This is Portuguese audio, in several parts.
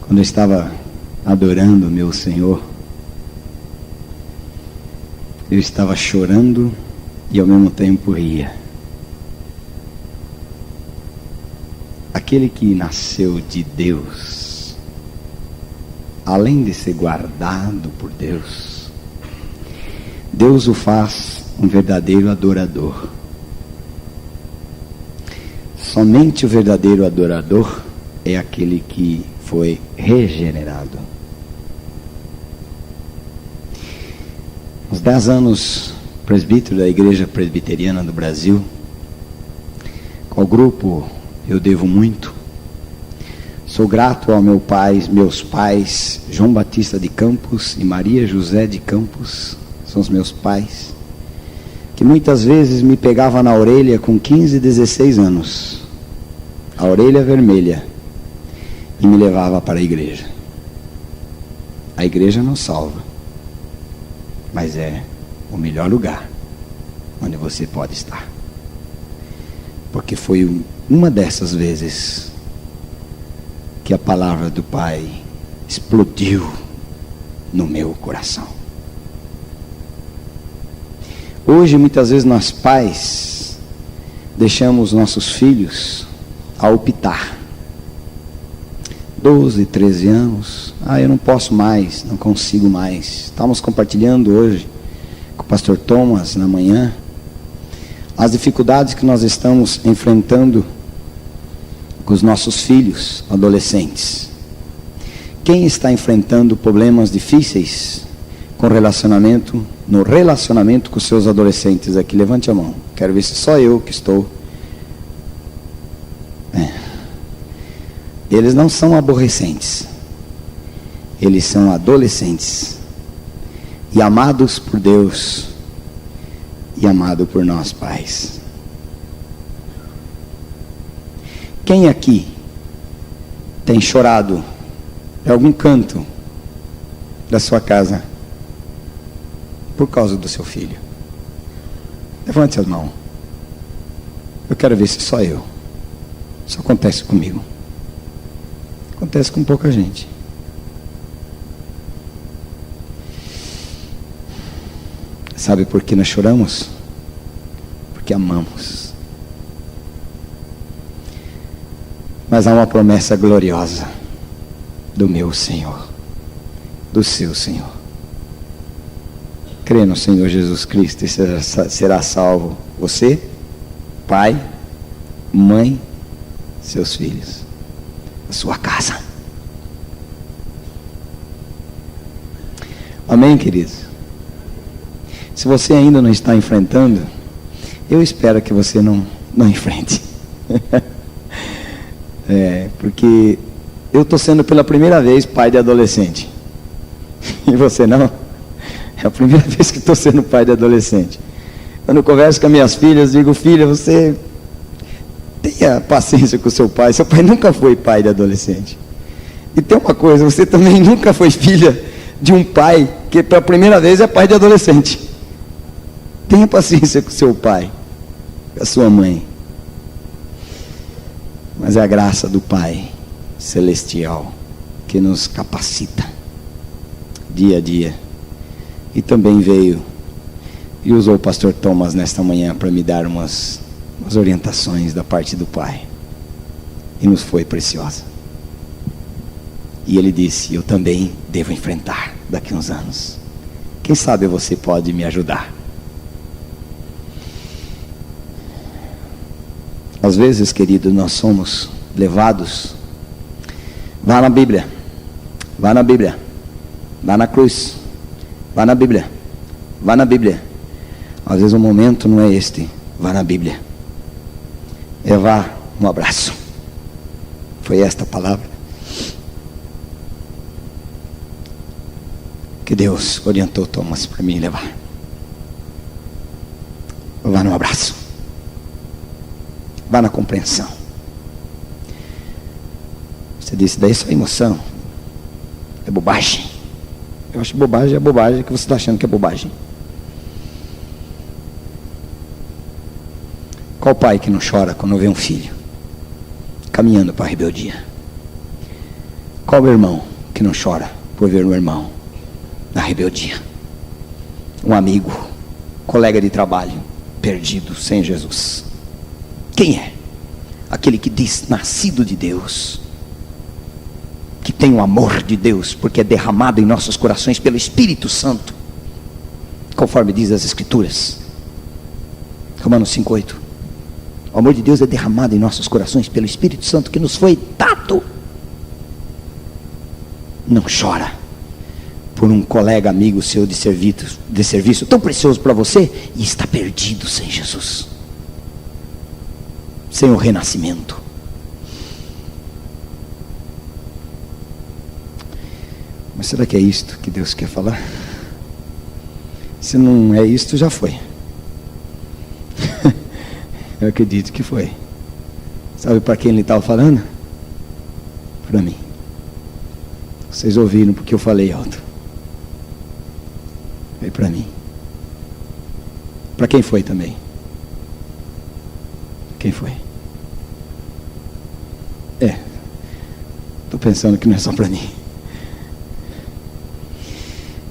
Quando eu estava adorando o meu Senhor, eu estava chorando e ao mesmo tempo ria. Aquele que nasceu de Deus, além de ser guardado por Deus, Deus o faz um verdadeiro adorador. Somente o verdadeiro adorador é aquele que foi regenerado. Uns 10 anos presbítero da Igreja Presbiteriana do Brasil, qual grupo eu devo muito. Sou grato ao meus pais, João Batista de Campos e Maria José de Campos, são os meus pais, que muitas vezes me pegava na orelha com 15, 16 anos, a orelha vermelha, e me levava para a igreja. A igreja não salva, mas é o melhor lugar onde você pode estar. Porque foi uma dessas vezes que a palavra do Pai explodiu no meu coração. Hoje, muitas vezes, nós pais deixamos nossos filhos a optar. 12, 13 anos, eu não posso mais, não consigo mais. Estávamos compartilhando hoje com o pastor Thomas na manhã as dificuldades que nós estamos enfrentando com os nossos filhos adolescentes. Quem está enfrentando problemas difíceis no relacionamento com seus adolescentes aqui? Levante a mão. Quero ver se só eu que estou. Eles não são aborrecentes. Eles são adolescentes. E amados por Deus. E amado por nós pais. Quem aqui tem chorado em algum canto da sua casa por causa do seu filho? Levante as mãos. Eu quero ver se só eu. Isso acontece comigo. Acontece com pouca gente. Sabe por que nós choramos? Porque amamos. Mas há uma promessa gloriosa do meu Senhor, do seu Senhor. Crê no Senhor Jesus Cristo e será salvo você, pai, mãe, seus filhos, a sua casa. Amém, queridos? Se você ainda não está enfrentando, eu espero que você não enfrente. Porque eu estou sendo pela primeira vez pai de adolescente. E você não? É a primeira vez que estou sendo pai de adolescente. Quando eu converso com as minhas filhas, digo: filha, você tenha paciência com o seu pai. Seu pai nunca foi pai de adolescente. E tem uma coisa, você também nunca foi filha de um pai que pela primeira vez é pai de adolescente. Tenha paciência com o seu pai, com a sua mãe. Mas é a graça do Pai Celestial que nos capacita dia a dia. E também veio e usou o pastor Thomas nesta manhã para me dar umas orientações da parte do Pai. E nos foi preciosa. E ele disse: eu também devo enfrentar daqui a uns anos. Quem sabe você pode me ajudar. Às vezes, querido, nós somos levados. Vá na Bíblia. Vá na Bíblia. Vá na cruz. Vá na Bíblia. Vá na Bíblia. Às vezes o momento não é este. Vá na Bíblia. Vá um abraço. Foi esta a palavra que Deus orientou Thomas para mim levar. Vá no abraço. Vá na compreensão. Você disse: daí isso é emoção. É bobagem. Eu acho bobagem, é bobagem que você está achando que é bobagem. Qual pai que não chora quando vê um filho caminhando para a rebeldia? Qual o irmão que não chora por ver um irmão na rebeldia? Um amigo, colega de trabalho, perdido sem Jesus. Quem é? Aquele que diz, nascido de Deus, que tem o amor de Deus, porque é derramado em nossos corações pelo Espírito Santo, conforme diz as Escrituras. Romanos 5:8. O amor de Deus é derramado em nossos corações pelo Espírito Santo que nos foi dado. Não chora por um colega, amigo seu de serviço tão precioso para você e está perdido sem Jesus, sem o renascimento. Mas será que é isto que Deus quer falar? Se não é isto, já foi. Eu acredito que foi. Sabe para quem ele estava falando? Para mim. Vocês ouviram porque eu falei alto. Foi para mim. Para quem foi também? Quem foi? Estou pensando que não é só para mim.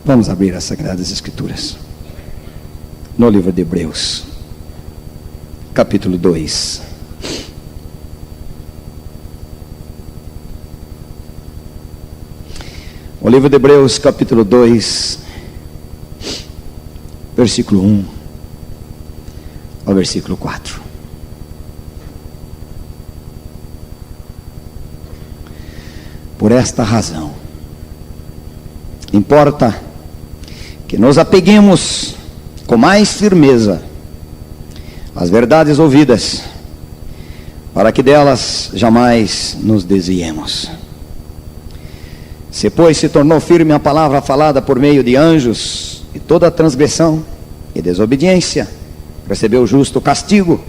Vamos abrir as Sagradas Escrituras no livro de Hebreus, capítulo 2. O livro de Hebreus, capítulo 2, versículo 1 ao versículo 4. Por esta razão, importa que nos apeguemos com mais firmeza às verdades ouvidas, para que delas jamais nos desviemos. Se, pois, se tornou firme a palavra falada por meio de anjos, e toda transgressão e desobediência recebeu justo castigo,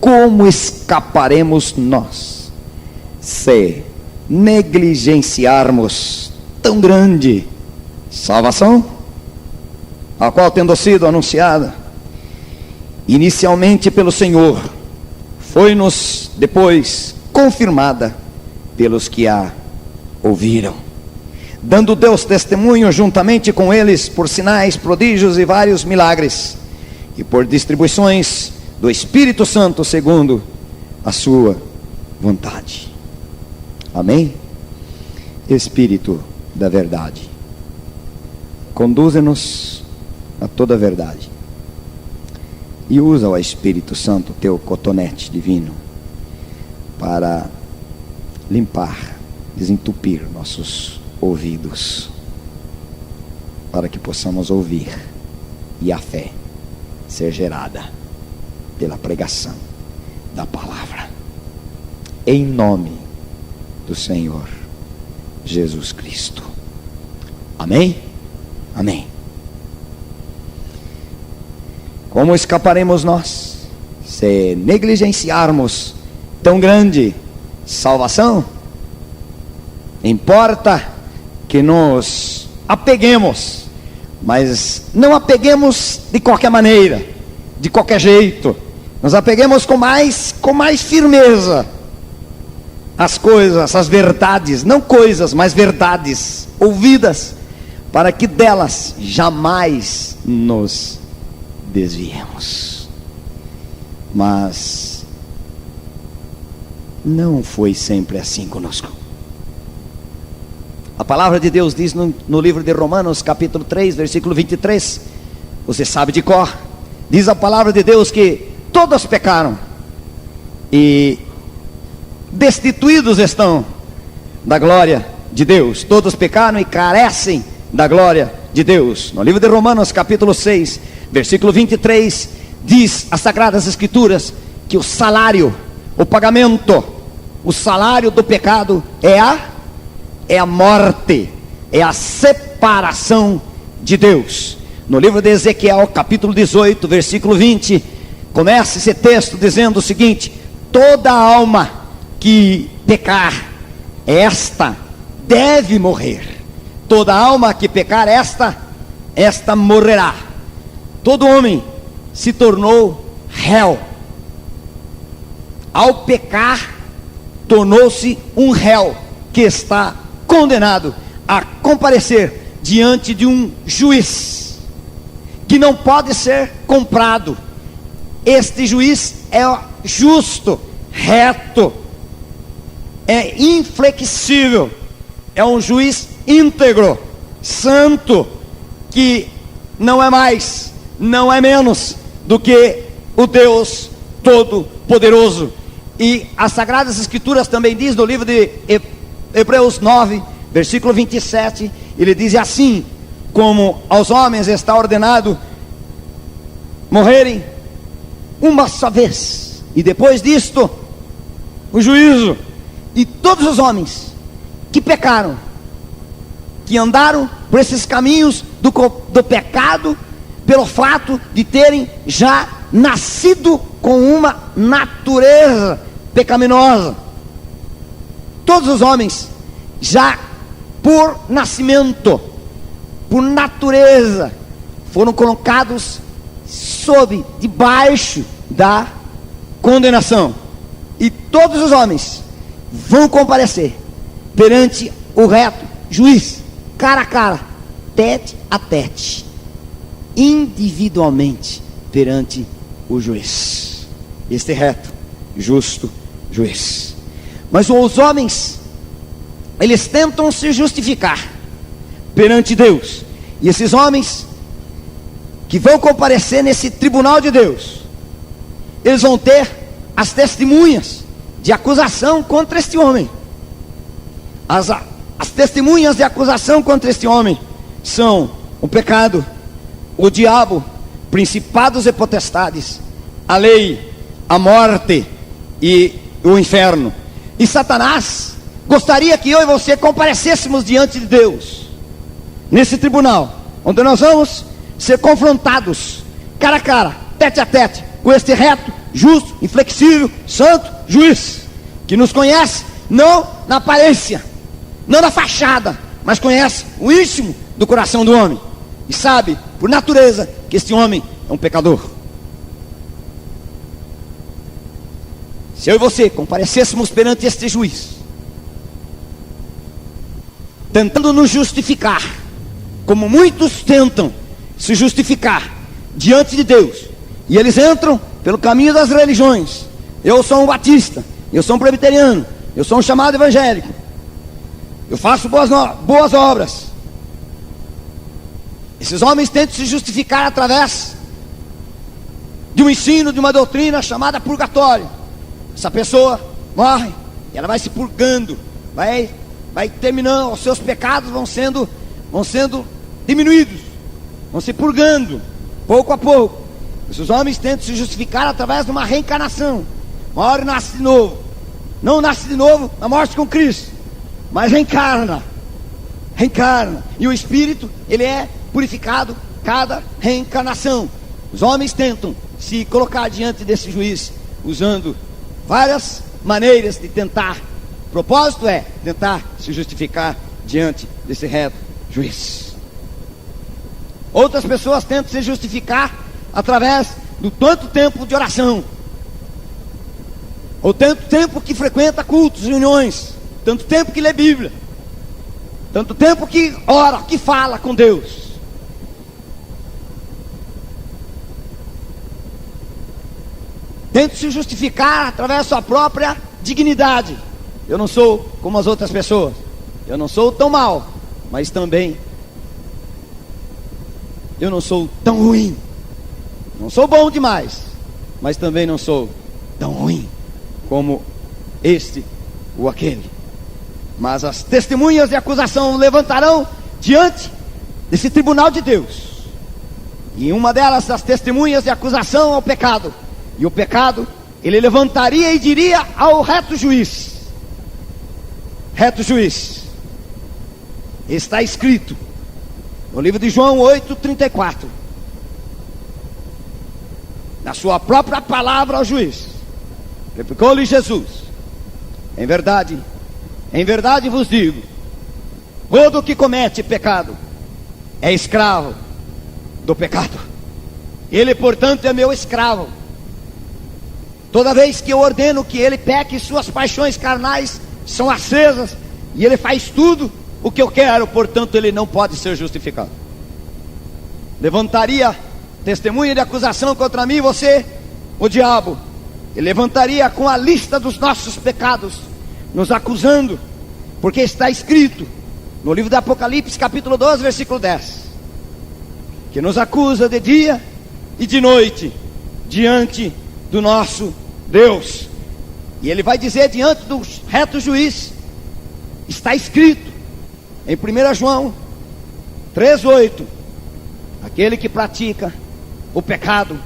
como escaparemos nós, se negligenciarmos tão grande salvação, a qual, tendo sido anunciada inicialmente pelo Senhor, foi-nos depois confirmada pelos que a ouviram, dando Deus testemunho juntamente com eles por sinais, prodígios e vários milagres, e por distribuições do Espírito Santo segundo a sua vontade. Amém? Espírito da verdade, conduze-nos a toda a verdade, e usa o Espírito Santo, teu cotonete divino, para limpar, desentupir nossos ouvidos, para que possamos ouvir e a fé ser gerada pela pregação da palavra, em nome do Senhor Jesus Cristo. Amém? Amém. Como escaparemos nós se negligenciarmos tão grande salvação? Importa que nos apeguemos, mas não apeguemos de qualquer maneira, de qualquer jeito. Nos apeguemos com mais firmeza as coisas, as verdades, não coisas, mas verdades ouvidas, para que delas jamais nos desviemos. Mas não foi sempre assim conosco. A palavra de Deus diz no livro de Romanos, capítulo 3, versículo 23, você sabe de cor, diz a palavra de Deus que todos pecaram e destituídos estão da glória de Deus. Todos pecaram e carecem da glória de Deus. No livro de Romanos, capítulo 6, versículo 23, diz as Sagradas Escrituras que o salário, o pagamento, o salário do pecado é a morte, é a separação de Deus. No livro de Ezequiel, capítulo 18, versículo 20, começa esse texto dizendo o seguinte: toda alma que pecar, esta deve morrer. Toda alma que pecar, esta morrerá. Todo homem se tornou réu. Ao pecar, tornou-se um réu. que está condenado a comparecer diante de um juiz que não pode ser comprado. Este juiz é justo, reto, é inflexível, é um juiz íntegro, santo, que não é mais, não é menos do que o Deus Todo-Poderoso. E as Sagradas Escrituras também diz no livro de Hebreus 9, versículo 27, ele diz assim: como aos homens está ordenado morrerem uma só vez, e depois disto o juízo. E todos os homens que pecaram, que andaram por esses caminhos do pecado, pelo fato de terem já nascido com uma natureza pecaminosa, todos os homens já por nascimento, por natureza, foram colocados debaixo da condenação. E todos os homens vão comparecer perante o reto juiz, cara a cara, tete a tete, individualmente perante o juiz, este reto, justo juiz. Mas os homens, eles tentam se justificar perante Deus, e esses homens que vão comparecer nesse tribunal de Deus, eles vão ter as testemunhas de acusação contra este homem. As testemunhas de acusação contra este homem são o pecado, o diabo, principados e potestades, a lei, a morte e o inferno. E Satanás gostaria que eu e você comparecêssemos diante de Deus, nesse tribunal, onde nós vamos ser confrontados, cara a cara, tete a tete, com este reto, justo, inflexível, santo juiz, que nos conhece, não na aparência, não na fachada, mas conhece o íntimo do coração do homem, e sabe, por natureza, que este homem é um pecador. Se eu e você comparecêssemos perante este juiz, tentando nos justificar, como muitos tentam se justificar diante de Deus, e eles entram pelo caminho das religiões. Eu sou um batista, eu sou um presbiteriano, eu sou um chamado evangélico, eu faço boas obras. Esses homens tentam se justificar através de um ensino, de uma doutrina chamada purgatório. Essa pessoa morre, e ela vai se purgando, vai terminando, os seus pecados vão sendo diminuídos, vão se purgando, pouco a pouco. Esses homens tentam se justificar através de uma reencarnação. Uma hora nasce de novo, não nasce de novo na morte com Cristo, mas reencarna, e o espírito, ele é purificado cada reencarnação. Os homens tentam se colocar diante desse juiz, usando várias maneiras de tentar, o propósito é tentar se justificar diante desse reto juiz. Outras pessoas tentam se justificar através do tanto tempo de oração, ou tanto tempo que frequenta cultos, reuniões, tanto tempo que lê Bíblia, tanto tempo que ora, que fala com Deus. Tenta se justificar através da sua própria dignidade. Eu não sou como as outras pessoas, eu não sou tão mal, mas também eu não sou tão ruim. Não sou bom demais, mas também não sou tão ruim como este ou aquele. Mas as testemunhas de acusação levantarão diante desse tribunal de Deus. E uma delas, as testemunhas de acusação ao pecado. E o pecado, ele levantaria e diria ao reto juiz. Reto juiz. Está escrito no livro de João 8:34. Na sua própria palavra ao juiz, replicou-lhe Jesus: em verdade vos digo, todo que comete pecado é escravo do pecado. Ele, portanto, é meu escravo. Toda vez que eu ordeno que ele peque, suas paixões carnais são acesas E ele faz tudo o que eu quero, portanto ele não pode ser justificado. Levantaria testemunha de acusação contra mim e você, o diabo. Ele levantaria com a lista dos nossos pecados, nos acusando, porque está escrito no livro do Apocalipse, capítulo 12, versículo 10, que nos acusa de dia e de noite, diante do nosso Deus. E ele vai dizer diante do reto juiz, está escrito em 1 João 3,8, aquele que pratica o pecado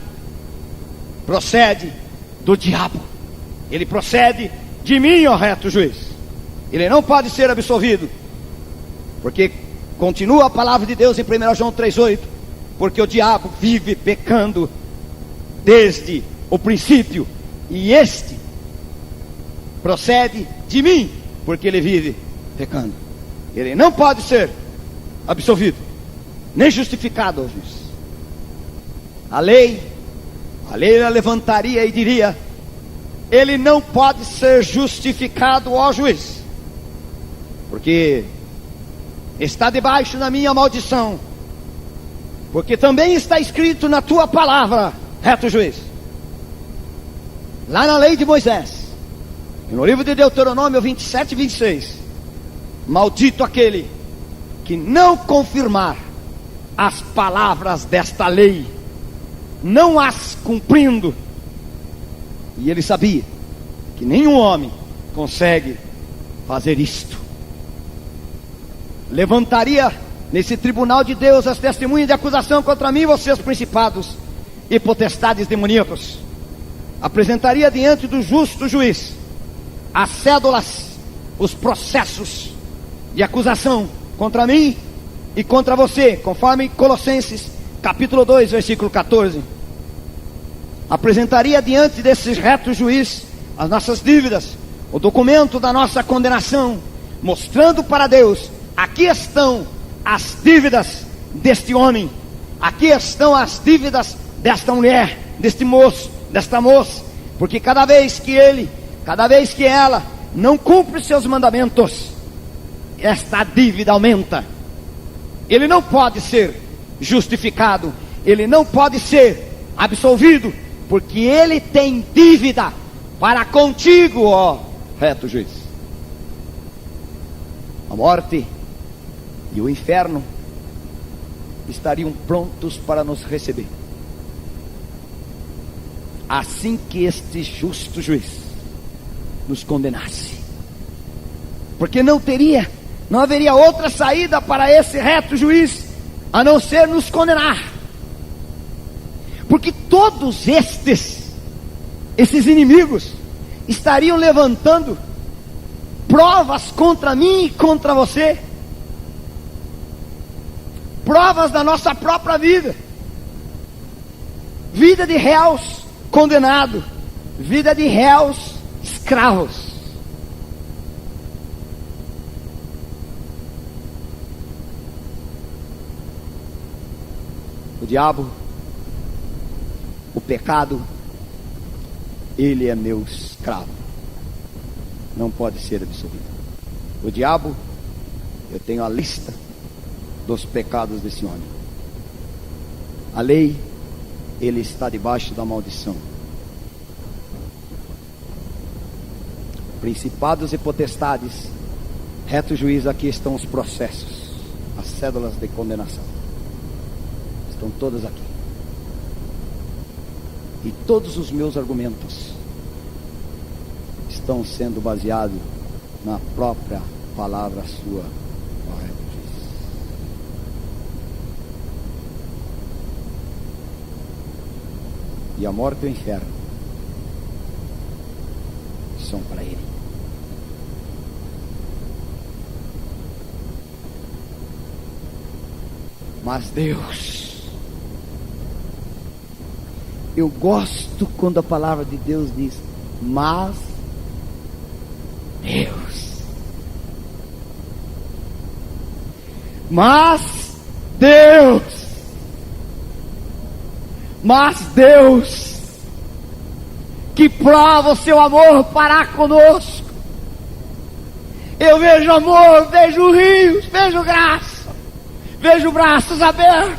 procede do diabo, ele procede de mim, ó reto juiz. Ele não pode ser absolvido, porque continua a palavra de Deus em 1 João 3,8, porque o diabo vive pecando desde o princípio, e este procede de mim, porque ele vive pecando. Ele não pode ser absolvido, nem justificado, ó juiz. A lei levantaria e diria: ele não pode ser justificado, ó juiz, porque está debaixo da minha maldição, porque também está escrito na tua palavra, reto juiz, lá na lei de Moisés, no livro de Deuteronômio 27 e 26, maldito aquele que não confirmar as palavras desta lei, não as cumprindo. E ele sabia que nenhum homem consegue fazer isto. Levantaria nesse tribunal de Deus as testemunhas de acusação contra mim e vocês, principados e potestades demoníacos. Apresentaria diante do justo juiz as cédulas, os processos de acusação contra mim e contra você, conforme Colossenses capítulo 2, versículo 14. Apresentaria diante desse reto juiz as nossas dívidas, o documento da nossa condenação, mostrando para Deus: aqui estão as dívidas deste homem, aqui estão as dívidas desta mulher, deste moço, desta moça, porque cada vez que ela não cumpre seus mandamentos, esta dívida aumenta. Ele não pode ser justificado, ele não pode ser absolvido, porque ele tem dívida para contigo, ó reto juiz. A morte e o inferno estariam prontos para nos receber, assim que este justo juiz nos condenasse, porque não haveria outra saída para esse reto juiz a não ser nos condenar, porque todos esses inimigos estariam levantando provas contra mim e contra você, provas da nossa própria vida de réus condenados, vida de réus escravos. O diabo, o pecado, ele é meu escravo, não pode ser absolvido. O diabo, eu tenho a lista dos pecados desse homem. A lei, ele está debaixo da maldição. Principados e potestades, reto juiz, aqui estão os processos, as cédulas de condenação, estão todas aqui. E todos os meus argumentos estão sendo baseados na própria palavra sua, ó reto juiz. E a morte e o inferno são para ele. Mas Deus, eu gosto quando a palavra de Deus diz: mas Deus, mas Deus, mas Deus, que prova o seu amor para conosco, Eu vejo amor, vejo rios, vejo graça, vejo braços abertos,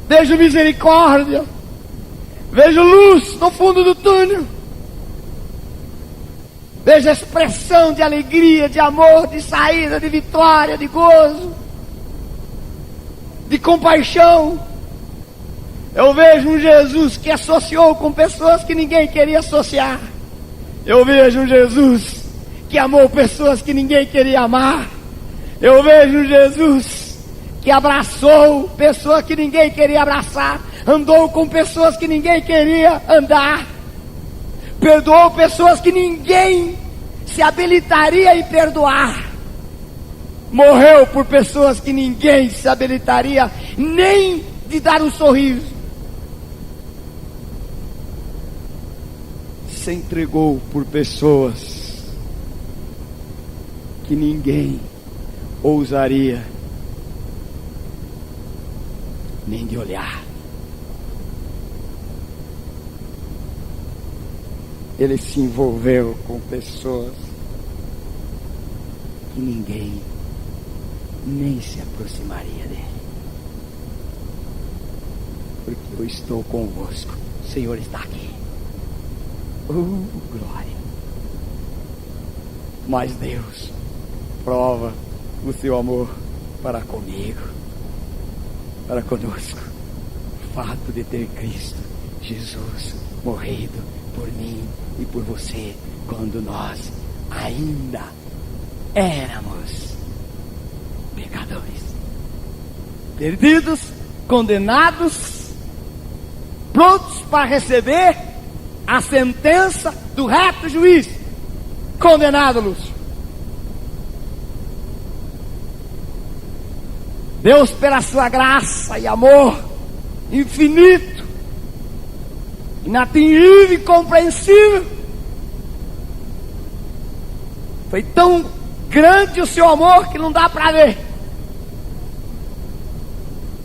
vejo misericórdia, vejo luz no fundo do túnel, vejo expressão de alegria, de amor, de saída, de vitória, de gozo, de compaixão. Eu vejo um Jesus que associou com pessoas que ninguém queria associar. Eu vejo um Jesus que amou pessoas que ninguém queria amar. Eu vejo um Jesus que abraçou pessoas que ninguém queria abraçar, andou com pessoas que ninguém queria andar, perdoou pessoas que ninguém se habilitaria em perdoar, morreu por pessoas que ninguém se habilitaria nem de dar um sorriso, se entregou por pessoas que ninguém ousaria nem de olhar. Ele se envolveu com pessoas que ninguém nem se aproximaria dele. Porque eu estou convosco, o Senhor está aqui. Glória. Mas Deus prova o seu amor para comigo, para conosco. O fato de ter Cristo Jesus morrido por mim e por você, quando nós ainda éramos pecadores, perdidos, condenados, prontos para receber a sentença do reto juiz, condenado-los. Deus, pela sua graça e amor infinito, inatingível e incompreensível, foi tão grande o seu amor que não dá para ver.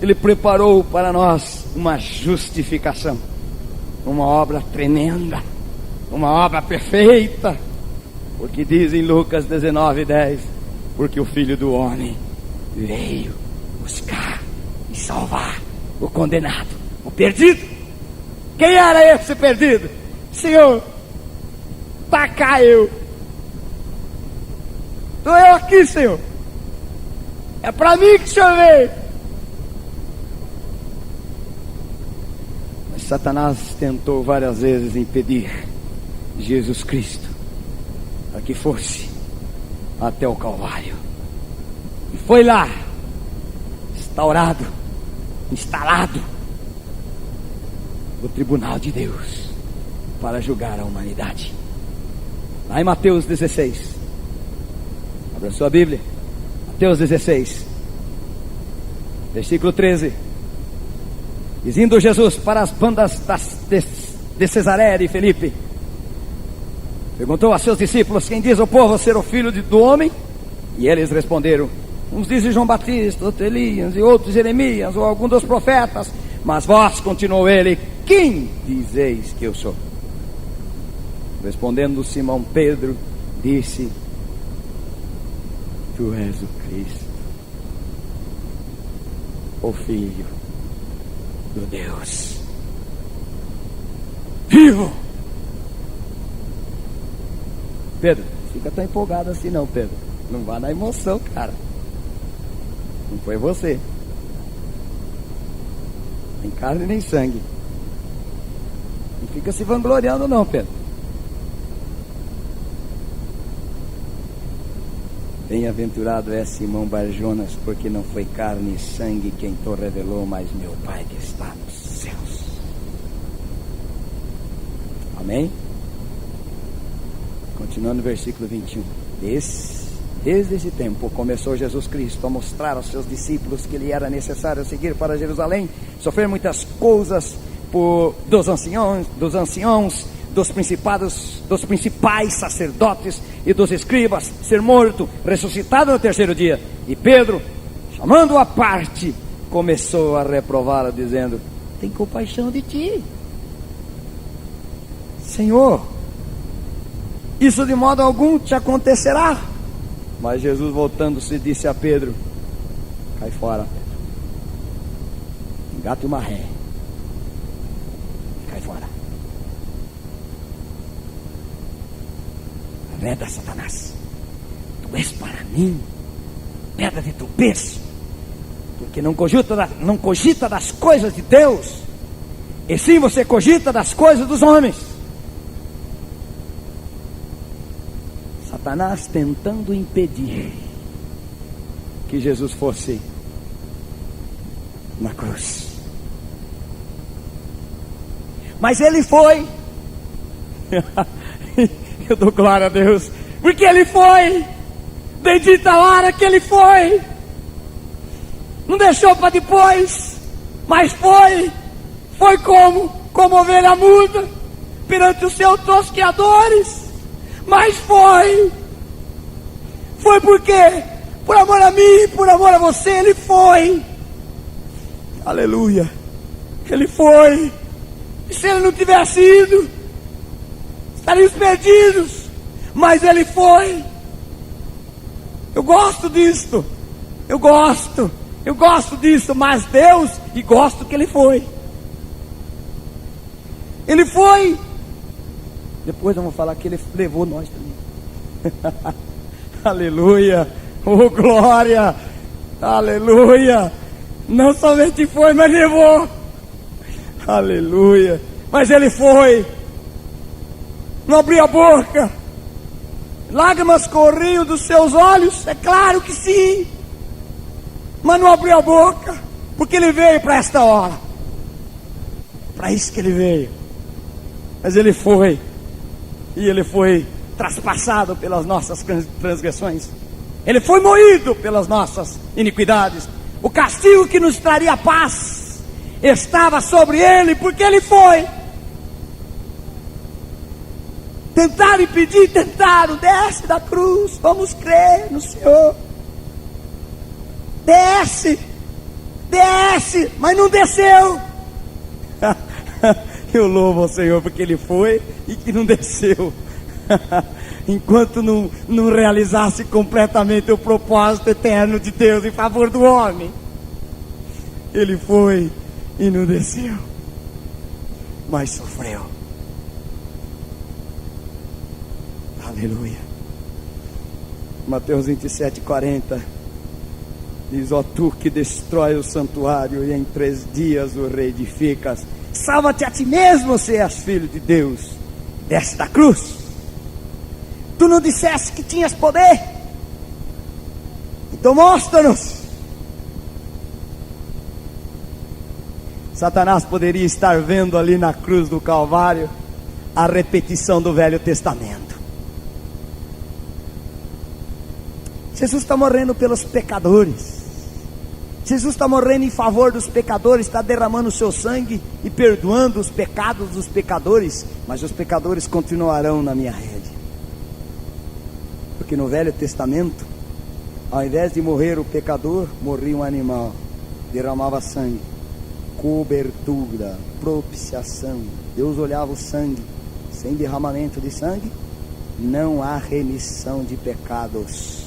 Ele preparou para nós uma justificação, uma obra tremenda, uma obra perfeita, porque diz em Lucas 19:10, porque o Filho do Homem veio buscar e salvar o condenado, o perdido. Quem era esse perdido? Senhor, tá cá eu. Estou eu aqui, Senhor. É para mim que o Senhor veio. Mas Satanás tentou várias vezes impedir Jesus Cristo para que fosse até o Calvário. E foi lá, instalado no tribunal de Deus para julgar a humanidade. Lá em Mateus 16, abra sua Bíblia, Mateus 16, versículo 13. Diz: indo Jesus para as bandas de Cesareia de Filipe, perguntou a seus discípulos: quem diz o povo ser o filho do homem? E eles responderam: uns dizem João Batista, outros Elias, e outros Jeremias, ou algum dos profetas. Mas vós, continuou ele, quem dizeis que eu sou? Respondendo Simão Pedro, disse: tu és o Cristo, o Filho do Deus vivo. Pedro, fica tão empolgado assim não, Pedro. Não vá na emoção, cara. Não foi você. Nem carne nem sangue. Não fica se vangloriando não, Pedro. Bem-aventurado é Simão Barjonas, porque não foi carne e sangue quem te revelou, mas meu Pai que está nos céus. Amém? Continuando no versículo 21. Desde esse tempo começou Jesus Cristo a mostrar aos seus discípulos que lhe era necessário seguir para Jerusalém, sofrer muitas coisas dos anciãos, dos principais sacerdotes e dos escribas, ser morto, ressuscitado no terceiro dia. E Pedro, chamando-o à parte, começou a reprová-lo, dizendo: tem compaixão de ti, Senhor, isso de modo algum te acontecerá. Mas Jesus, voltando-se, disse a Pedro: cai fora, Pedro. Engate uma ré. Cai fora. Arreda, Satanás. Tu és para mim pedra de tropeço, porque não cogita das coisas de Deus, e sim você cogita das coisas dos homens. Satanás tentando impedir que Jesus fosse na cruz. Mas ele foi. Eu dou glória a Deus, porque ele foi. Bendita a hora que ele foi. Não deixou para depois, mas foi. Foi como ovelha muda perante os seus tosqueadores. Mas foi por quê? Por amor a mim, por amor a você, ele foi. Aleluia. Ele foi. E se ele não tivesse ido, estaríamos perdidos. Mas ele foi. Eu gosto disto. Eu gosto disso. Mas Deus, e gosto que ele foi. Ele foi. Depois vamos falar que ele levou nós também. Aleluia. Oh, glória. Aleluia. Não somente foi, mas levou. Aleluia. Mas ele foi. Não abriu a boca. Lágrimas corriam dos seus olhos. É claro que sim. Mas não abriu a boca. Porque ele veio para esta hora. Para isso que ele veio. Mas ele foi. E ele foi traspassado pelas nossas transgressões. Ele foi moído pelas nossas iniquidades. O castigo que nos traria paz estava sobre ele, porque ele foi. Tentaram impedir, tentaram. Desce da cruz, vamos crer no Senhor. Desce, mas não desceu. Eu louvo ao Senhor porque ele foi e que não desceu. Enquanto não realizasse completamente o propósito eterno de Deus em favor do homem. Ele foi e não desceu, mas sofreu. Aleluia. Mateus 27:40 diz: ó tu que destrói o santuário e em 3 dias o reedificas, salva-te a ti mesmo, se és filho de Deus. Desce da cruz. Tu não disseste que tinhas poder? Então mostra-nos. Satanás poderia estar vendo ali na cruz do Calvário a repetição do Velho Testamento. Jesus está morrendo pelos pecadores. Jesus está morrendo em favor dos pecadores, está derramando o seu sangue e perdoando os pecados dos pecadores. Mas os pecadores continuarão na minha rede. Porque no Velho Testamento, ao invés de morrer o pecador, morria um animal, derramava sangue, cobertura, propiciação. Deus olhava o sangue. Sem derramamento de sangue não há remissão de pecados.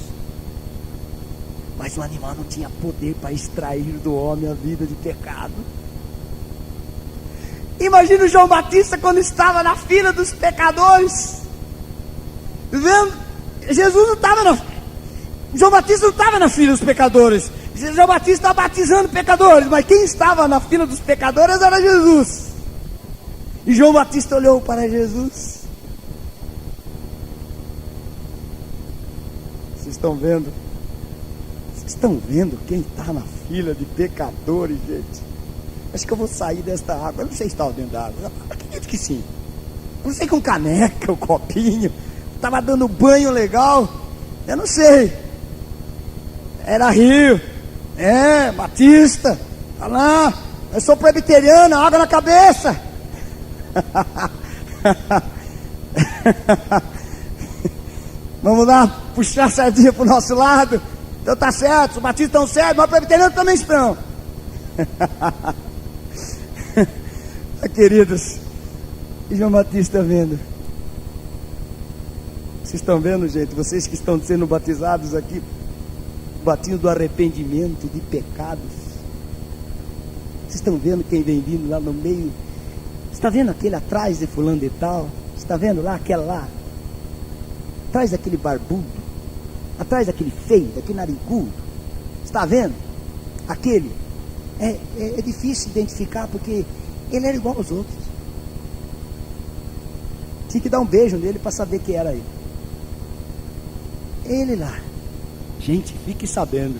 Mas o animal não tinha poder para extrair do homem a vida de pecado. Imagina o João Batista quando estava na fila dos pecadores, vendo, Jesus não estava na, João Batista não estava na fila dos pecadores. João Batista estava batizando pecadores, mas quem estava na fila dos pecadores era Jesus. E João Batista olhou para Jesus. Vocês estão vendo? Vocês estão vendo quem está na fila de pecadores, gente? Acho que eu vou sair desta água. Eu não sei se estava dentro da água. Eu acredito que sim. Eu não sei, com caneca, o copinho. Estava dando banho legal. Eu não sei. Era rio. Batista. Tá lá. Eu sou presbiteriano, água na cabeça. Vamos lá, puxar a sardinha pro nosso lado. Então tá certo, os batistas estão certos, mas os presbiterianos também estão. Queridos, e João Batista vendo Vocês estão vendo, gente? Vocês que estão sendo batizados aqui, batismo do arrependimento de pecados. Vocês estão vendo quem vem vindo lá no meio? Você está vendo aquele atrás de fulano de tal? Você está vendo lá, aquela lá? Atrás daquele barbudo, atrás daquele feio, daquele narigudo. Você está vendo? Aquele. É difícil identificar porque ele era igual aos outros. Tinha que dar um beijo nele para saber que era ele. Ele lá. Gente, fique sabendo.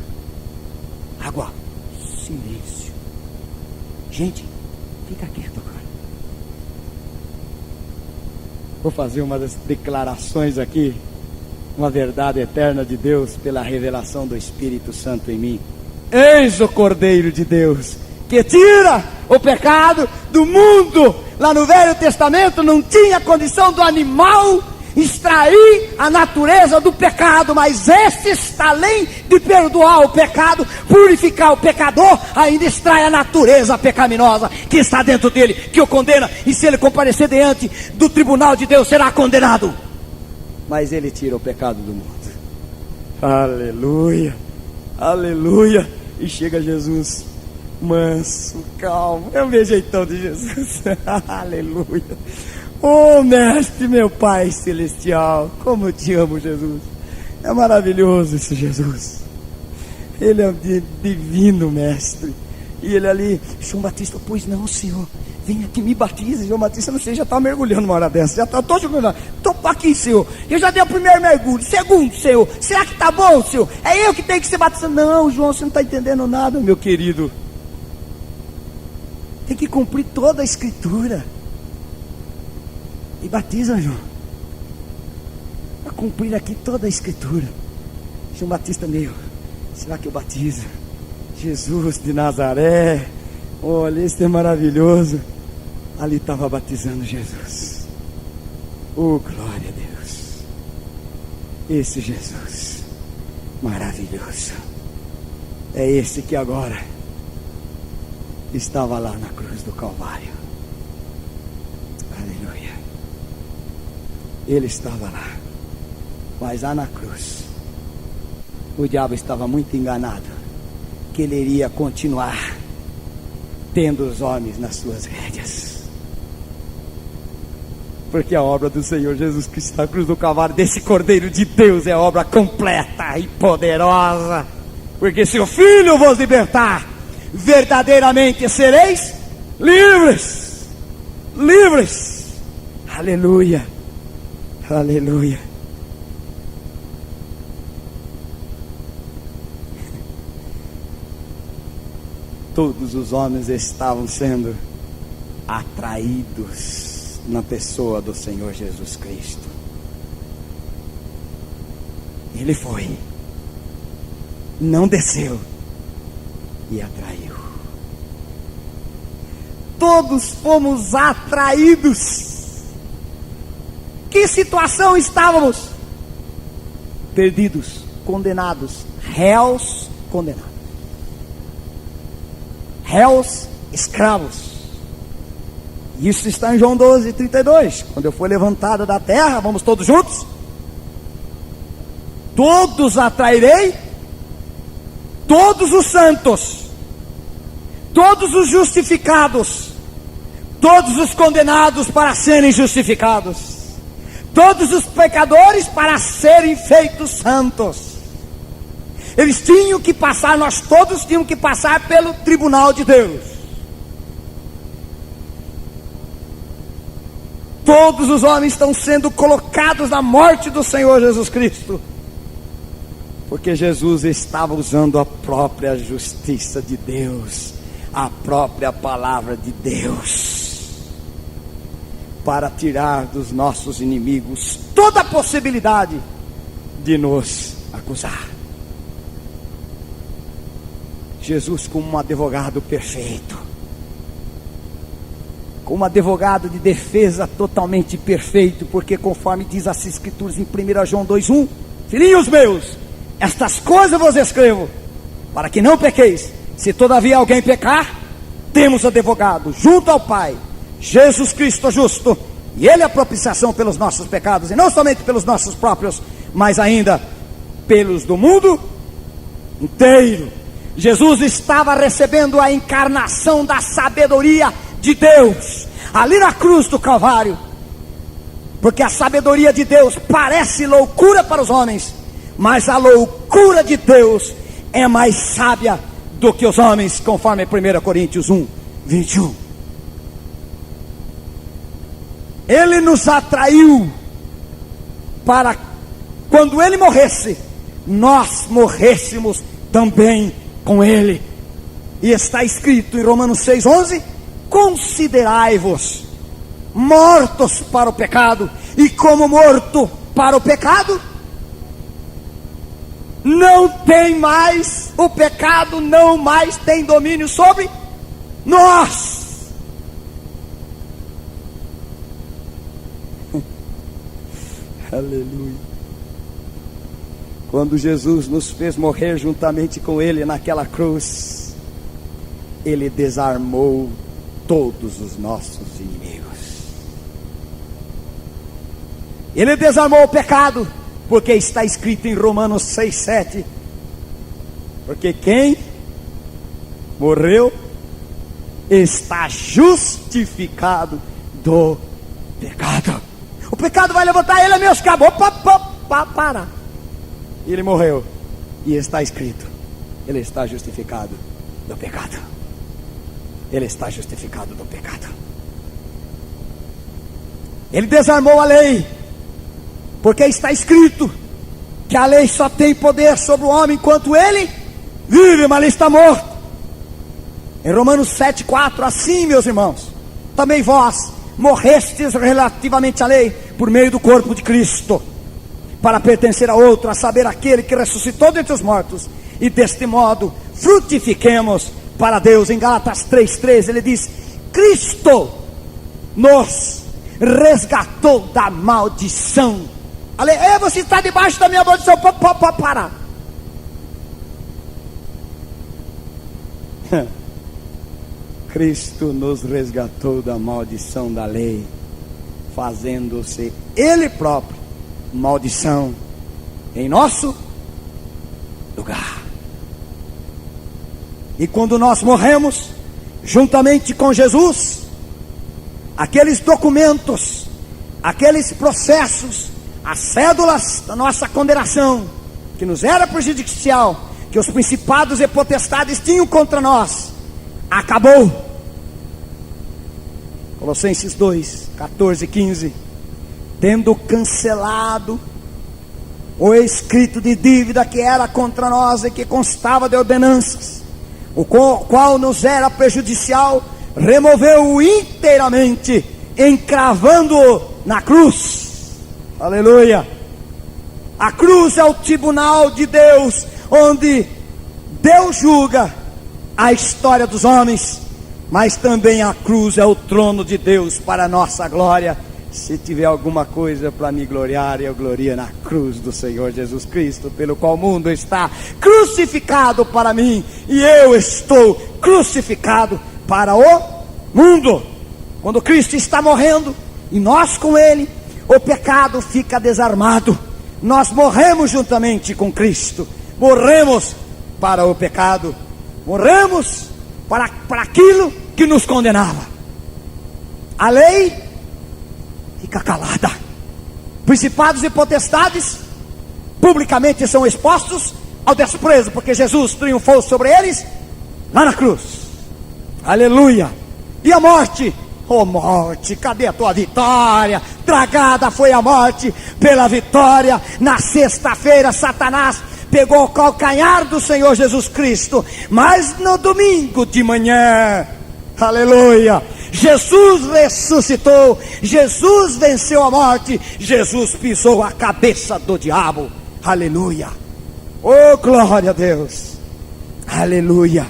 Água, silêncio. Gente, fica quieto agora. Vou fazer uma das declarações aqui. Uma verdade eterna de Deus pela revelação do Espírito Santo em mim. Eis o Cordeiro de Deus que tira o pecado do mundo. Lá no Velho Testamento não tinha condição do animal extrair a natureza do pecado, mas este está além de perdoar o pecado, purificar o pecador, ainda extrai a natureza pecaminosa que está dentro dele, que o condena, e se ele comparecer diante do tribunal de Deus, será condenado. Mas ele tira o pecado do mundo. Aleluia, aleluia. E chega Jesus, manso, calmo, é o meu jeitão de Jesus. Aleluia. Oh, mestre, meu Pai celestial, como eu te amo, Jesus. É maravilhoso esse Jesus. Ele é divino, mestre. E ele ali, João Batista, pois não, Senhor, vem aqui, me batiza. João Batista, não sei, já está mergulhando uma hora dessa. Já estou jogando, estou aqui, Senhor. Eu já dei o primeiro mergulho, segundo, Senhor. Será que está bom, Senhor? É eu que tenho que ser batizado? Não, João, você não está entendendo nada, meu querido. Tem que cumprir toda a Escritura. E batiza, João. Para cumprir aqui toda a Escritura. João Batista, meu, será que eu batizo? Jesus de Nazaré. Olha, esse é maravilhoso. Ali estava batizando Jesus. Oh, glória a Deus. Esse Jesus maravilhoso. É esse que agora estava lá na cruz do Calvário. Aleluia. Ele estava lá. Mas lá na cruz, o diabo estava muito enganado, que ele iria continuar tendo os homens nas suas rédeas. Porque a obra do Senhor Jesus Cristo na cruz do Calvário, desse Cordeiro de Deus, é obra completa e poderosa. Porque se o Filho vos libertar, verdadeiramente sereis livres. Livres. Aleluia. Aleluia. Todos os homens estavam sendo atraídos na pessoa do Senhor Jesus Cristo. Ele foi, não desceu e atraiu. Todos fomos atraídos. Que situação estávamos? Perdidos, condenados, réus condenados. Réus, escravos. Isso está em João 12:32. Quando eu for levantado da terra, vamos todos juntos? Todos atrairei, todos os santos, todos os justificados, todos os condenados para serem justificados, todos os pecadores para serem feitos santos. Eles tinham que passar, nós todos tínhamos que passar pelo tribunal de Deus. Todos os homens estão sendo colocados na morte do Senhor Jesus Cristo, porque Jesus estava usando a própria justiça de Deus, a própria palavra de Deus, para tirar dos nossos inimigos toda a possibilidade de nos acusar. Jesus, como um advogado perfeito, como um advogado de defesa totalmente perfeito, porque conforme diz as Escrituras em 1 João 2:1, filhinhos meus, estas coisas vos escrevo, para que não pequeis. Se todavia alguém pecar, temos advogado junto ao Pai, Jesus Cristo justo, E Ele é a propiciação pelos nossos pecados, e não somente pelos nossos próprios, mas ainda pelos do mundo inteiro. Jesus estava recebendo a encarnação da sabedoria de Deus, ali na cruz do Calvário. Porque a sabedoria de Deus parece loucura para os homens, mas a loucura de Deus é mais sábia do que os homens, conforme 1 Coríntios 1, 21. Ele nos atraiu para, quando Ele morresse, nós morrêssemos também com Ele. E está escrito em Romanos 6,11: considerai-vos mortos para o pecado, e como morto para o pecado, não tem mais, o pecado não mais tem domínio sobre nós. Aleluia. Quando Jesus nos fez morrer juntamente com Ele naquela cruz, Ele desarmou todos os nossos inimigos. Ele desarmou o pecado, porque está escrito em Romanos 6,7: porque quem morreu está justificado do pecado. O pecado vai levantar ele, meus cabos, para. Ele morreu, e está escrito: ele está justificado do pecado. Ele está justificado do pecado. Ele desarmou a lei, porque está escrito que a lei só tem poder sobre o homem enquanto ele vive, mas ele está morto. Em Romanos 7,4: assim, meus irmãos, também vós morrestes relativamente à lei, por meio do corpo de Cristo, para pertencer a outro, a saber, aquele que ressuscitou dentre os mortos, e deste modo frutifiquemos para Deus. Em Gálatas 3,13 ele diz: Cristo nos resgatou da maldição. Você está debaixo da minha maldição. Para. Cristo nos resgatou da maldição da lei, fazendo-se Ele próprio maldição em nosso lugar. E quando nós morremos juntamente com Jesus, aqueles documentos, aqueles processos, as cédulas da nossa condenação, que nos era prejudicial, que os principados e potestades tinham contra nós, acabou. Colossenses 2, 14 e 15: tendo cancelado o escrito de dívida que era contra nós e que constava de ordenanças, o qual nos era prejudicial, removeu-o inteiramente, encravando-o na cruz. Aleluia. A cruz é o tribunal de Deus, onde Deus julga a história dos homens, mas também a cruz é o trono de Deus para a nossa glória. Se tiver alguma coisa para me gloriar, eu glorio na cruz do Senhor Jesus Cristo, pelo qual o mundo está crucificado para mim, e eu estou crucificado para o mundo. Quando Cristo está morrendo, e nós com Ele, o pecado fica desarmado. Nós morremos juntamente com Cristo, morremos para o pecado, morremos para aquilo que nos condenava. A lei fica calada. Principados e potestades publicamente são expostos ao desprezo, porque Jesus triunfou sobre eles lá na cruz. Aleluia. E a morte? Oh morte, cadê a tua vitória? Tragada foi a morte pela vitória. Na sexta-feira Satanás pegou o calcanhar do Senhor Jesus Cristo, mas no domingo de manhã, aleluia, Jesus ressuscitou, Jesus venceu a morte, Jesus pisou a cabeça do diabo. Aleluia. Oh glória a Deus. Aleluia.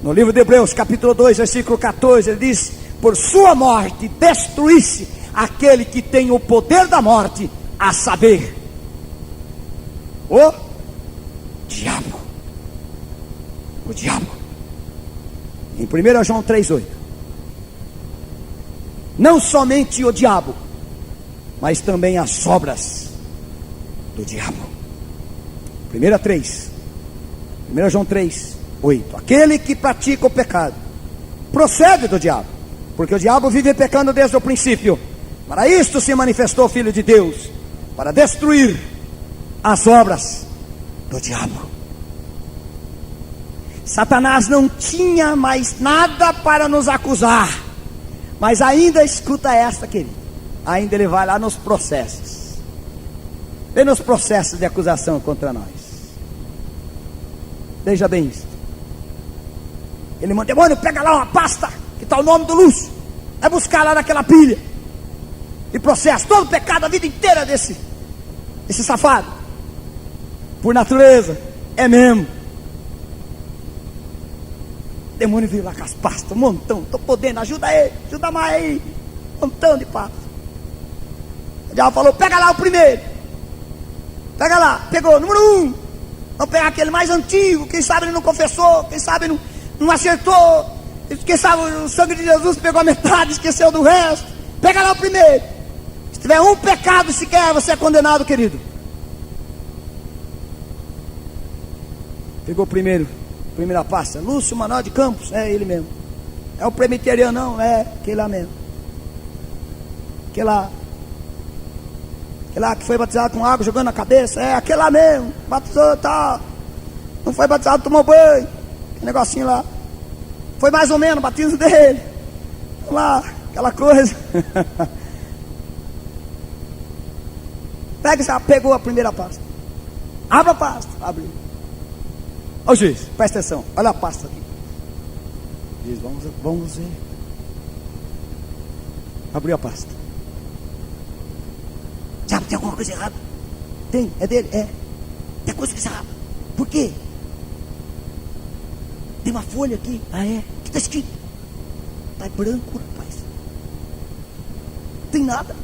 No livro de Hebreus capítulo 2 versículo 14 ele diz: por sua morte destruísse aquele que tem o poder da morte, a saber, o diabo. O diabo. Em 1 João 3,8: não somente o diabo, mas também as obras do diabo. 1 João 3, 8. Aquele que pratica o pecado procede do diabo, porque o diabo vive pecando desde o princípio. Para isto se manifestou o Filho de Deus, para destruir as obras do diabo. Satanás não tinha mais nada para nos acusar, mas ainda escuta esta, querido. Ainda ele vai lá nos processos. Vê nos processos de acusação contra nós. Veja bem isso. Ele manda: demônio, pega lá uma pasta que está o nome do Lúcio, vai buscar lá naquela pilha e processo todo o pecado, a vida inteira desse safado. Por natureza, é mesmo. O demônio veio lá com as pastas, um montão. Estou podendo, ajuda ele, ajuda mais aí. Um montão de pastas. O diabo falou: pega lá o primeiro. Pega lá, pegou, número 1. Vamos pegar aquele mais antigo. Quem sabe ele não confessou, quem sabe não acertou. Quem sabe o sangue de Jesus pegou a metade, esqueceu do resto. Pega lá o primeiro. Se tiver um pecado sequer, você é condenado, querido. Pegou o primeira pasta. Lúcio Manuel de Campos, é ele mesmo. É o presbiteriano, não, é aquele lá mesmo. Aquele lá que foi batizado com água jogando na cabeça, é aquele lá mesmo. Batizou, tá. Não foi batizado, tomou banho. Aquele negocinho lá. Foi mais ou menos o batismo dele. Lá, aquela coisa. Pegou a primeira pasta. Abre a pasta. Abriu. Ô juiz, presta atenção. Olha a pasta aqui. Diz, vamos ver. Abriu a pasta. Sabe, tem alguma coisa errada? Tem, é dele? É. Tem coisa que está errada. Por quê? Tem uma folha aqui. Ah, é? O que está escrito? Está branco, rapaz. Não tem nada.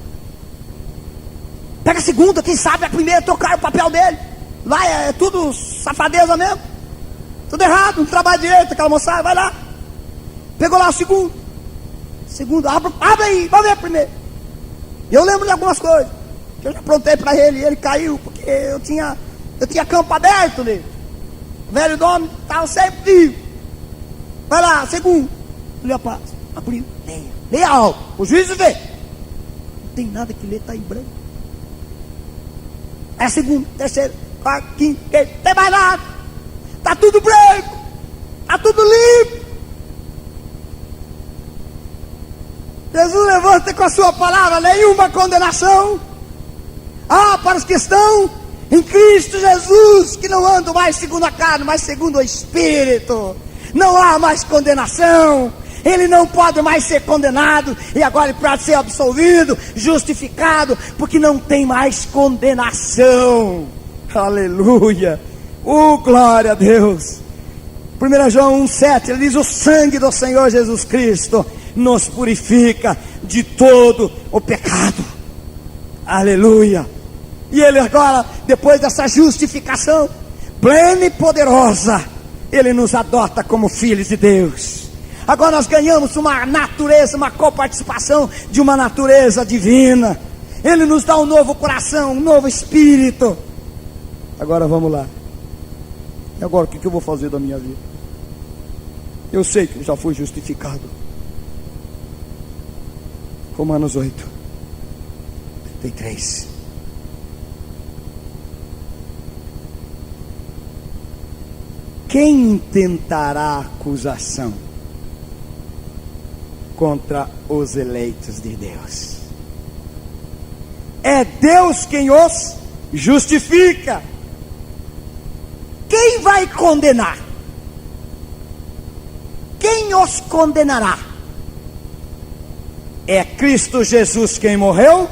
Pega a segunda, quem sabe a primeira trocar o papel dele. Lá é tudo safadeza mesmo. Tudo errado, não trabalha direito, aquela moçada, vai lá. Pegou lá o segundo. Abre aí, vamos ver a primeira. E eu lembro de algumas coisas que eu já aprontei para ele, e ele caiu, porque eu tinha campo aberto nele. O velho nome estava sempre vivo. Vai lá, segundo. Leia a paz. Abriu, leia algo. O juiz vê. Não tem nada que ler, está em branco. É segundo, terceiro, quarto, quinto, quinto, não tem mais nada. Está tudo branco. Está tudo limpo. Jesus levanta com a sua palavra: nenhuma condenação para os que estão em Cristo Jesus, que não andam mais segundo a carne, mas segundo o Espírito. Não há mais condenação. Ele não pode mais ser condenado. E agora ele pode ser absolvido, justificado, porque não tem mais condenação. Aleluia. Glória a Deus. 1 João 1,7, ele diz: o sangue do Senhor Jesus Cristo nos purifica de todo o pecado. Aleluia. E ele agora, depois dessa justificação plena e poderosa, ele nos adota como filhos de Deus. Agora nós ganhamos uma natureza, uma coparticipação de uma natureza divina. Ele nos dá um novo coração, um novo espírito. Agora vamos lá. E agora o que eu vou fazer da minha vida? Eu sei que eu já fui justificado. Romanos 8, 33. Quem intentará acusação contra os eleitos de Deus? É Deus quem os justifica. Quem vai condenar? Quem os condenará? É Cristo Jesus quem morreu?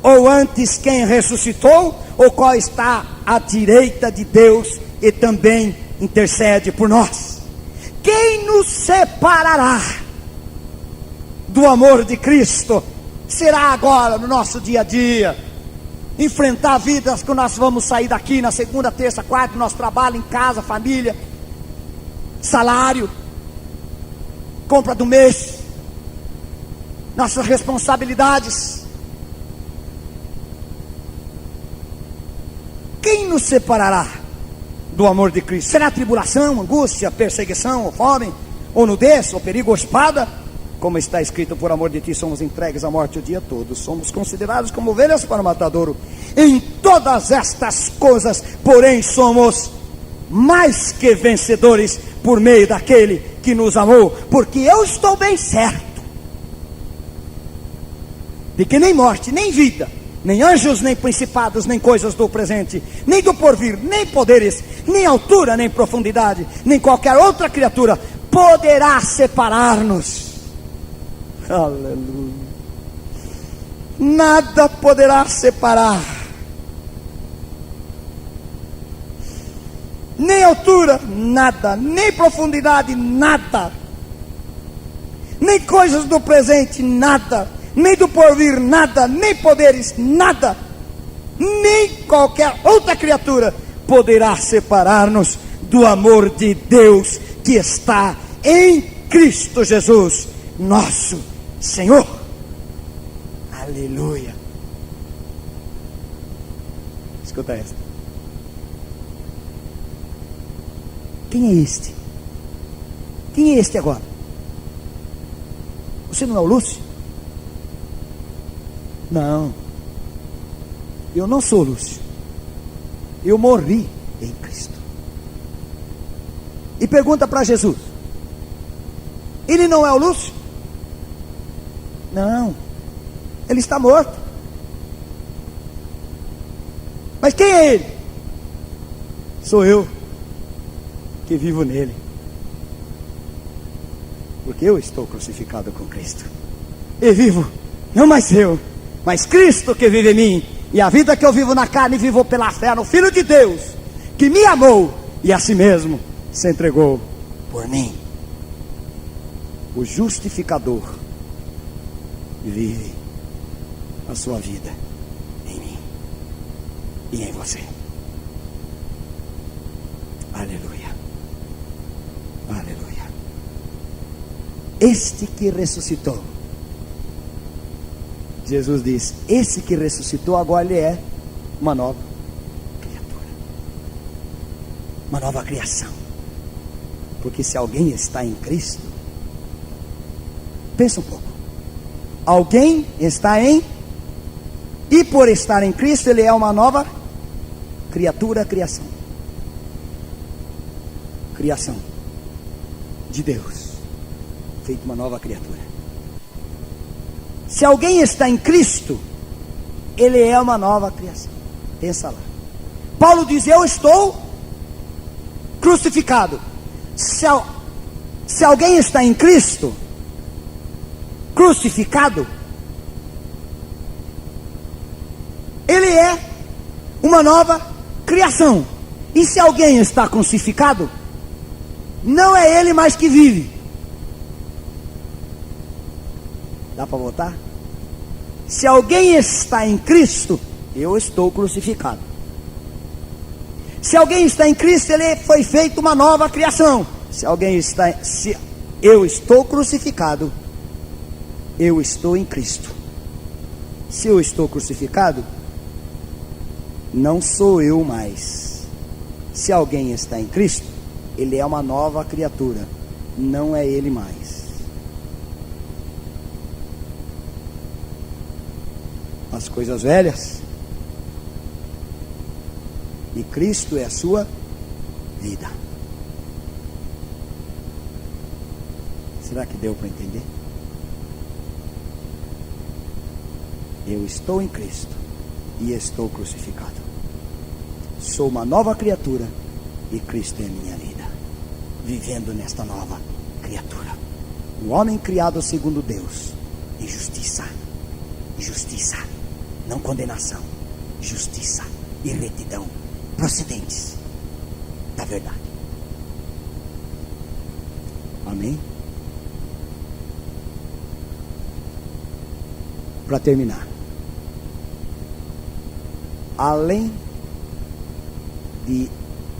Ou antes quem ressuscitou? Ou qual está à direita de Deus e também intercede por nós? Quem nos separará do amor de Cristo? Será agora no nosso dia a dia enfrentar vidas que nós vamos sair daqui na segunda, terça, quarta, nosso trabalho em casa, família, salário, compra do mês, nossas responsabilidades. Quem nos separará do amor de Cristo? Será tribulação, angústia, perseguição, ou fome, ou nudez, ou perigo, ou espada? Como está escrito, por amor de ti somos entregues à morte o dia todo, somos considerados como ovelhas para o matadouro. Em todas estas coisas, porém, somos mais que vencedores por meio daquele que nos amou, porque eu estou bem certo de que nem morte, nem vida, nem anjos, nem principados, nem coisas do presente, nem do porvir, nem poderes, nem altura, nem profundidade, nem qualquer outra criatura poderá separar-nos. Aleluia. Nada poderá separar. Nem altura, nada. Nem profundidade, nada. Nem coisas do presente, nada. Nem do porvir, nada. Nem poderes, nada. Nem qualquer outra criatura poderá separar-nos do amor de Deus que está em Cristo Jesus, nosso Senhor. Aleluia. Escuta esta. Quem é este? Quem é este agora? Você não é o Lúcio? Não. Eu não sou Lúcio. Eu morri em Cristo. E pergunta para Jesus: ele não é o Lúcio? Não. Ele está morto. Mas quem é ele? Sou eu que vivo nele, porque eu estou crucificado com Cristo. E vivo, não mais eu, mas Cristo que vive em mim. E a vida que eu vivo na carne, vivo pela fé no Filho de Deus, que me amou e a si mesmo se entregou por mim. O justificador vive a sua vida em mim e em você. Aleluia. Aleluia. Este que ressuscitou, Jesus diz, esse que ressuscitou agora ele é uma nova criatura, uma nova criação. Porque se alguém está em Cristo, pensa um pouco, alguém está em, e por estar em Cristo ele é uma nova criatura, criação de Deus, feito uma nova criatura. Se alguém está em Cristo, ele é uma nova criação. Pensa lá. Paulo diz, eu estou crucificado. Se alguém está em Cristo, crucificado, ele é uma nova criação. E se alguém está crucificado, não é ele mais que vive. Dá para voltar? Se alguém está em Cristo, eu estou crucificado. Se alguém está em Cristo, ele foi feito uma nova criação. Se eu estou crucificado, eu estou em Cristo. Se eu estou crucificado, não sou eu mais. Se alguém está em Cristo, ele é uma nova criatura, não é ele mais. As coisas velhas, e Cristo é a sua vida. Será que deu para entender? Eu estou em Cristo e estou crucificado. Sou uma nova criatura e Cristo é a minha vida, vivendo nesta nova criatura. Um homem criado segundo Deus, em justiça, não condenação, justiça e retidão, procedentes da verdade. Amém? Para terminar, além de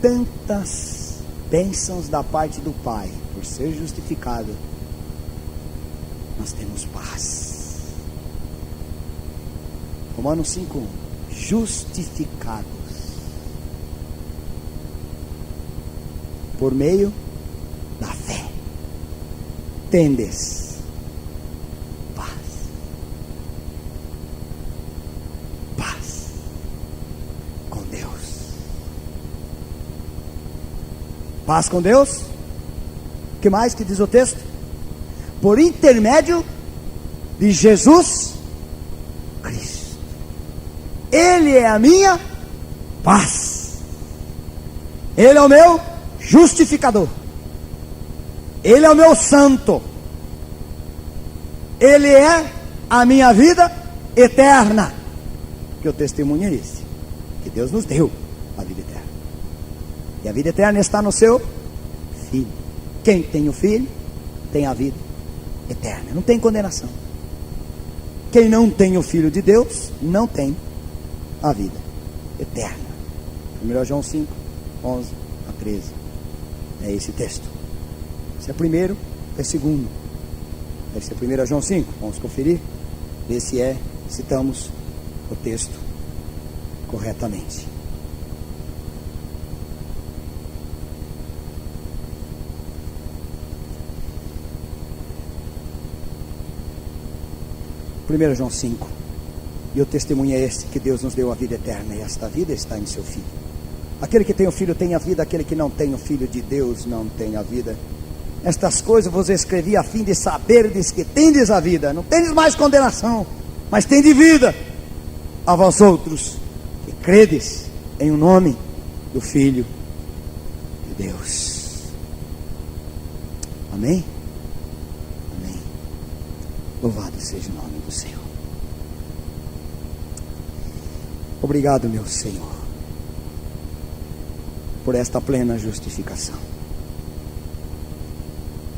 tantas bênçãos da parte do Pai, por ser justificado, nós temos paz. Romanos 5:1. Justificados por meio da fé, tendes paz. Paz com Deus. Paz com Deus. O que mais que diz o texto? Por intermédio de Jesus Cristo. Ele é a minha paz. Ele é o meu justificador. Ele é o meu santo. Ele é a minha vida eterna. Que o testemunho é esse, que Deus nos deu a vida eterna. E a vida eterna está no seu Filho. Quem tem o Filho tem a vida eterna, não tem condenação. Quem não tem o Filho de Deus não tem a vida eterna. 1 João 5, 11 a 13. É esse texto. Esse é o primeiro, é o segundo. Deve ser 1 João 5. Vamos conferir. Ver se citamos o texto corretamente. Primeiro João 5. E o testemunho é este, que Deus nos deu a vida eterna, e esta vida está em seu Filho. Aquele que tem o Filho tem a vida, aquele que não tem o Filho de Deus não tem a vida. Estas coisas vos escrevi a fim de saberdes que tendes a vida. Não tendes mais condenação, mas tendes vida. A vós outros que credes em o nome do Filho de Deus. Amém? Amém. Louvado seja o nome do Senhor. Obrigado, meu Senhor, por esta plena justificação.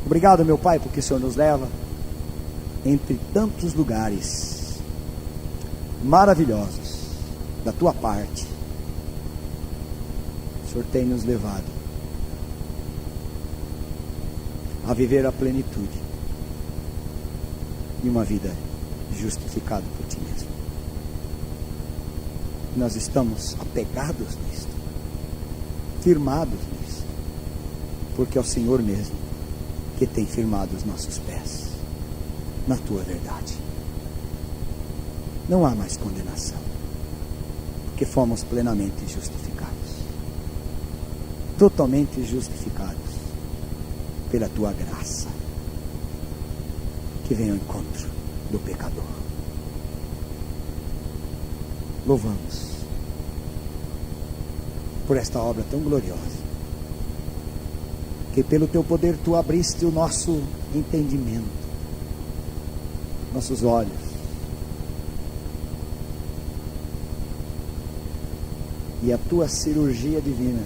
Obrigado, meu Pai, porque o Senhor nos leva entre tantos lugares maravilhosos da Tua parte. O Senhor tem nos levado a viver a plenitude de uma vida justificada por Ti mesmo. Nós estamos apegados nisto, firmados nisto, porque é o Senhor mesmo que tem firmado os nossos pés na Tua verdade. Não há mais condenação, porque fomos plenamente justificados, totalmente justificados pela Tua graça, que vem ao encontro do pecador. Louvamos por esta obra tão gloriosa, que pelo Teu poder Tu abriste o nosso entendimento, nossos olhos, e a Tua cirurgia divina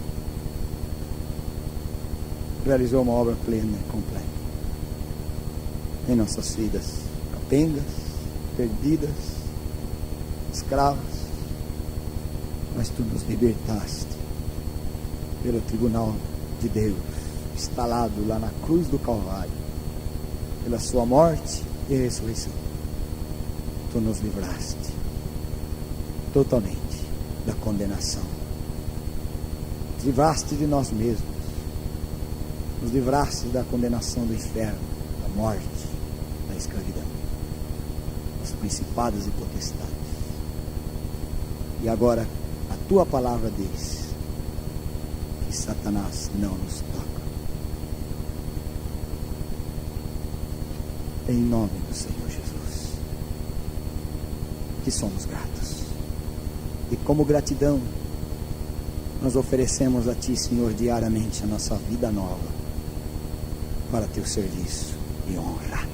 realizou uma obra plena e completa em nossas vidas, capengas, perdidas, escravos, mas Tu nos libertaste pelo tribunal de Deus, instalado lá na cruz do Calvário, pela Sua morte e ressurreição. Tu nos livraste totalmente da condenação, nos livraste de nós mesmos, nos livraste da condenação do inferno, da morte, da escravidão, dos principados e potestades. E agora a Tua palavra diz que Satanás não nos toca. Em nome do Senhor Jesus, que somos gratos. E como gratidão, nós oferecemos a Ti, Senhor, diariamente a nossa vida nova, para Teu serviço e honra.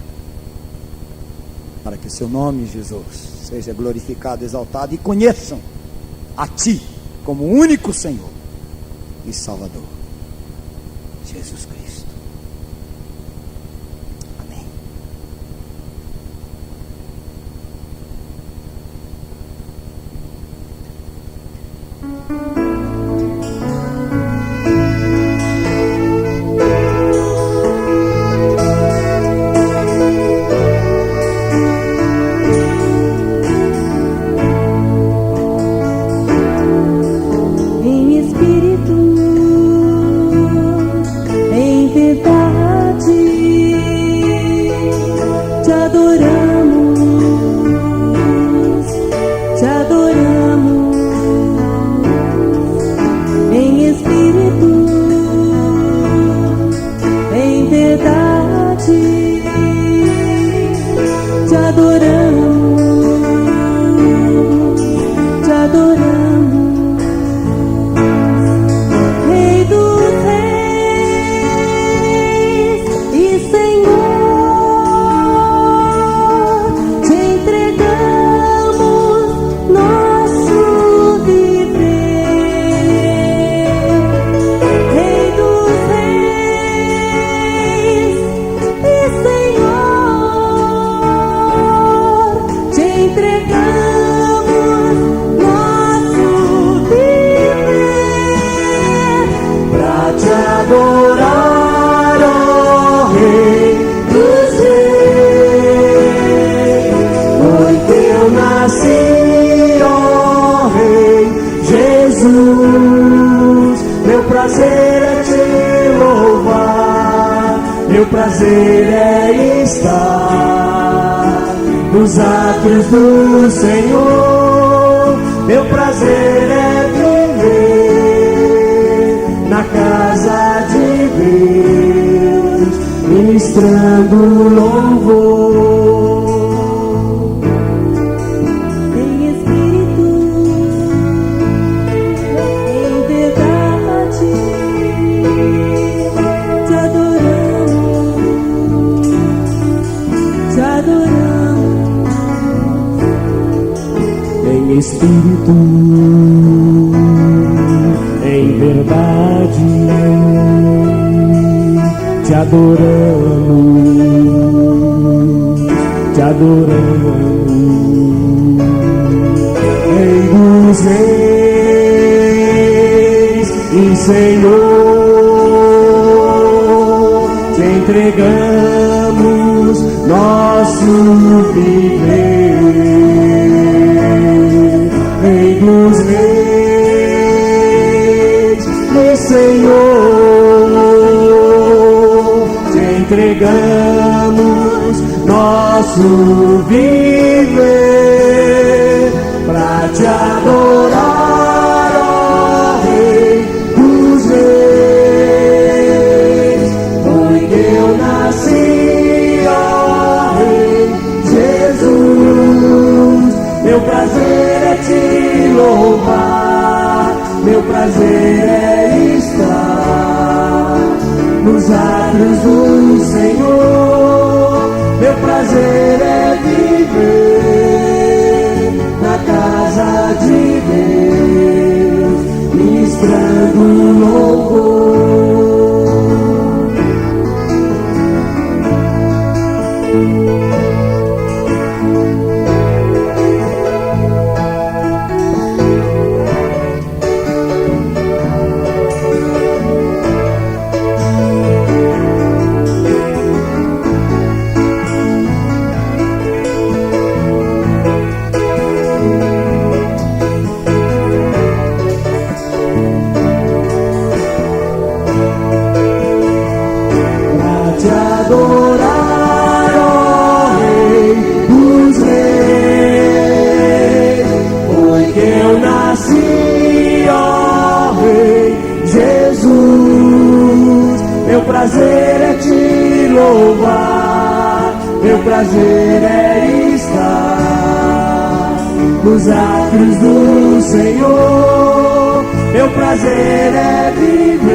Para que o Seu nome, Jesus, seja glorificado, exaltado, e conheçam a Ti como o único Senhor e Salvador, Jesus Cristo. Amém. adorar, ó Rei dos Reis. Foi que eu nasci, ó Rei Jesus. Meu prazer é te louvar, meu prazer é estar nos átrios do Senhor. Meu prazer é viver na casa de Deus, ministrando louvor. Em espírito, em verdade, te adoramos, te adoramos. Em espírito, em verdade, te adoramos, te adoramos. Rei dos reis e Senhor, te entregamos nosso viver. Rei dos reis e Senhor, te entregamos nosso viver pra te adorar, ó Rei dos reis. Foi que eu nasci, ó Rei Jesus. Meu prazer é te louvar, meu prazer é estar nos átrios do Senhor. Meu prazer é viver na casa de Deus, ministrando louvor. Adorar, ó Rei dos Reis. Foi que eu nasci, ó Rei Jesus. Meu prazer é te louvar, meu prazer é estar nos átrios do Senhor. Meu prazer é viver